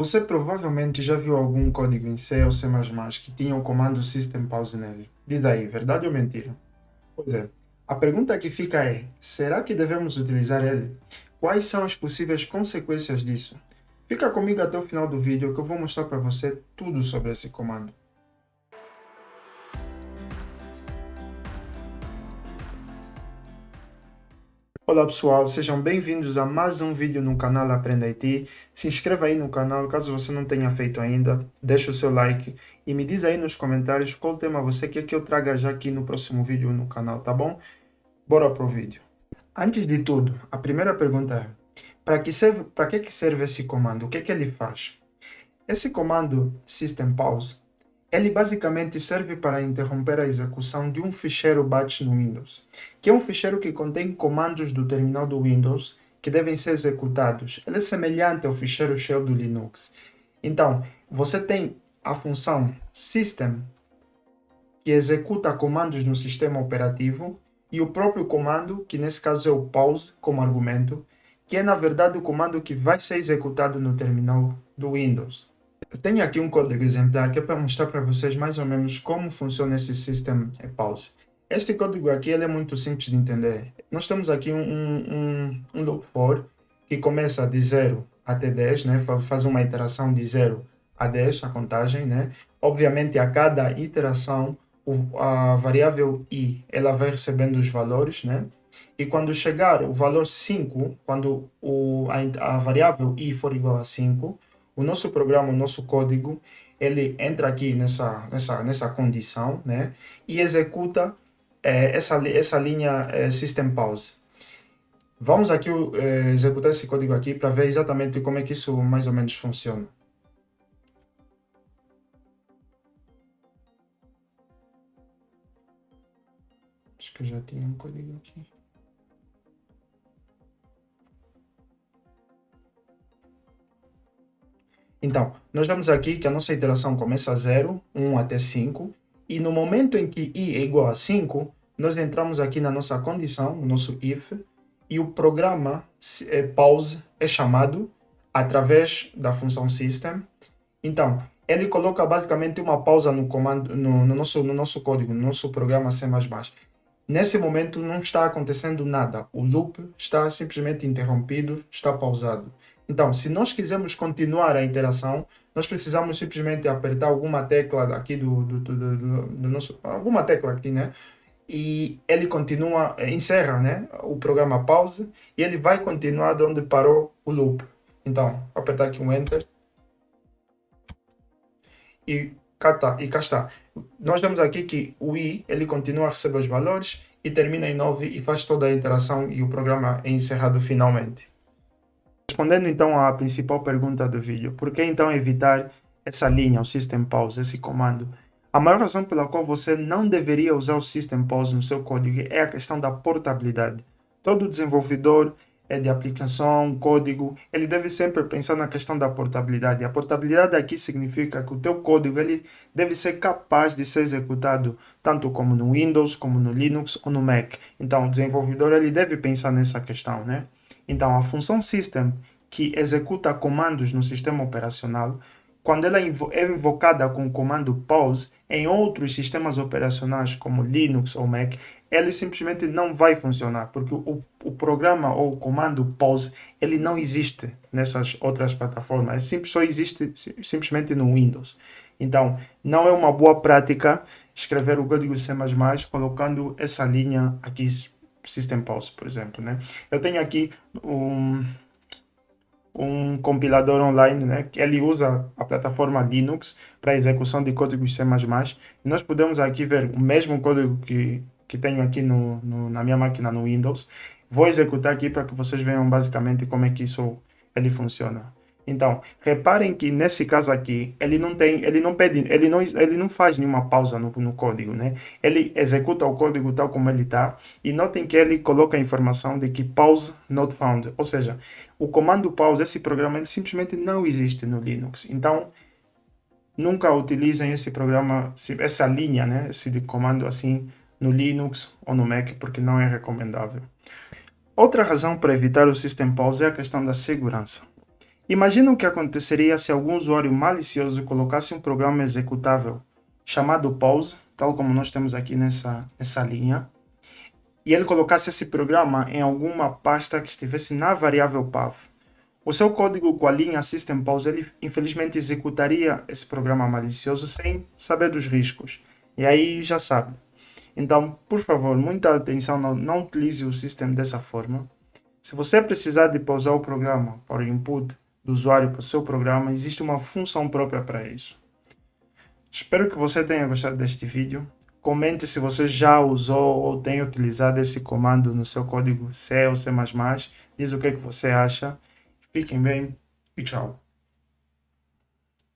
Você provavelmente já viu algum código em C ou C++ que tinha o comando System Pause nele. Diz aí, verdade ou mentira? Pois é. A pergunta que fica é: será que devemos utilizar ele? Quais são as possíveis consequências disso? Fica comigo até o final do vídeo que eu vou mostrar para você tudo sobre esse comando. Olá pessoal, sejam bem-vindos a mais um vídeo no canal Aprenda IT. Se inscreva aí no canal caso você não tenha feito ainda, deixa o seu like e me diz aí nos comentários qual tema você quer que eu traga já aqui no próximo vídeo no canal, tá bom? Bora pro vídeo. Antes de tudo, a primeira pergunta é: para que serve esse comando? O que é que ele faz? Esse comando System Pause ele basicamente serve para interromper a execução de um ficheiro batch no Windows, que é um ficheiro que contém comandos do terminal do Windows que devem ser executados. Ele é semelhante ao ficheiro shell do Linux. Então, você tem a função system, que executa comandos no sistema operativo, e o próprio comando, que nesse caso é o pause como argumento, que é na verdade o comando que vai ser executado no terminal do Windows. Eu tenho aqui um código exemplar que é para mostrar para vocês mais ou menos como funciona esse System Pause. Este código aqui ele é muito simples de entender. Nós temos aqui um loop for que começa de 0 até 10, né? Faz uma iteração de 0 a 10, a contagem, né? Obviamente, a cada iteração, a variável i ela vai recebendo os valores, né? E quando chegar o valor 5, quando a variável i for igual a 5, o nosso programa, o nosso código, ele entra aqui nessa condição, né? E executa essa linha System Pause. Vamos aqui executar esse código aqui para ver exatamente como é que isso mais ou menos funciona. Acho que eu já tinha um código aqui. Então, nós vemos aqui que a nossa iteração começa a 0, 1 até 5, e no momento em que i é igual a 5, nós entramos aqui na nossa condição, no nosso if, e o programa pause é chamado através da função system. Então, ele coloca basicamente uma pausa no comando, no nosso código, no nosso programa C++. Nesse momento não está acontecendo nada, o loop está simplesmente interrompido, está pausado. Então, se nós quisermos continuar a interação, nós precisamos simplesmente apertar alguma tecla aqui do nosso, alguma tecla aqui, né? E ele continua, encerra, né, o programa pause e ele vai continuar de onde parou o loop. Então, apertar aqui um Enter e cá está. Nós vemos aqui que o i ele continua a receber os valores e termina em 9 e faz toda a interação e o programa é encerrado finalmente. Respondendo então à principal pergunta do vídeo, por que então evitar essa linha, o System Pause, esse comando? A maior razão pela qual você não deveria usar o System Pause no seu código é a questão da portabilidade. Todo desenvolvedor de aplicação, código, ele deve sempre pensar na questão da portabilidade. A portabilidade aqui significa que o teu código ele deve ser capaz de ser executado tanto como no Windows, como no Linux ou no Mac. Então, o desenvolvedor ele deve pensar nessa questão, né? Então, a função system, que executa comandos no sistema operacional, quando ela é invocada com o comando pause em outros sistemas operacionais como Linux ou Mac, ele simplesmente não vai funcionar, porque o programa ou o comando pause ele não existe nessas outras plataformas, só existe simplesmente no Windows. Então, não é uma boa prática escrever o código C++ colocando essa linha aqui, System Pause, por exemplo, né? Eu tenho aqui um compilador online, né, que ele usa a plataforma Linux para execução de códigos C++. E nós podemos aqui ver o mesmo código que tenho aqui na minha máquina no Windows. Vou executar aqui para que vocês vejam basicamente como é que ele funciona. Então, reparem que nesse caso aqui, ele não faz nenhuma pausa no código, né? Ele executa o código tal como ele está, e notem que ele coloca a informação de que pause not found, ou seja, o comando pause, esse programa, ele simplesmente não existe no Linux. Então, nunca utilizem esse programa, essa linha, né, esse de comando assim, no Linux ou no Mac, porque não é recomendável. Outra razão para evitar o System Pause é a questão da segurança. Imagina o que aconteceria se algum usuário malicioso colocasse um programa executável chamado pause, tal como nós temos aqui nessa linha, e ele colocasse esse programa em alguma pasta que estivesse na variável path. O seu código com a linha system pause, ele infelizmente executaria esse programa malicioso sem saber dos riscos. E aí já sabe. Então, por favor, muita atenção, não utilize o system dessa forma. Se você precisar de pausar o programa para o input do usuário para o seu programa, existe uma função própria para isso. Espero que você tenha gostado deste vídeo. Comente se você já usou ou tem utilizado esse comando no seu código C ou C++. Diz o que você acha. Fiquem bem e tchau.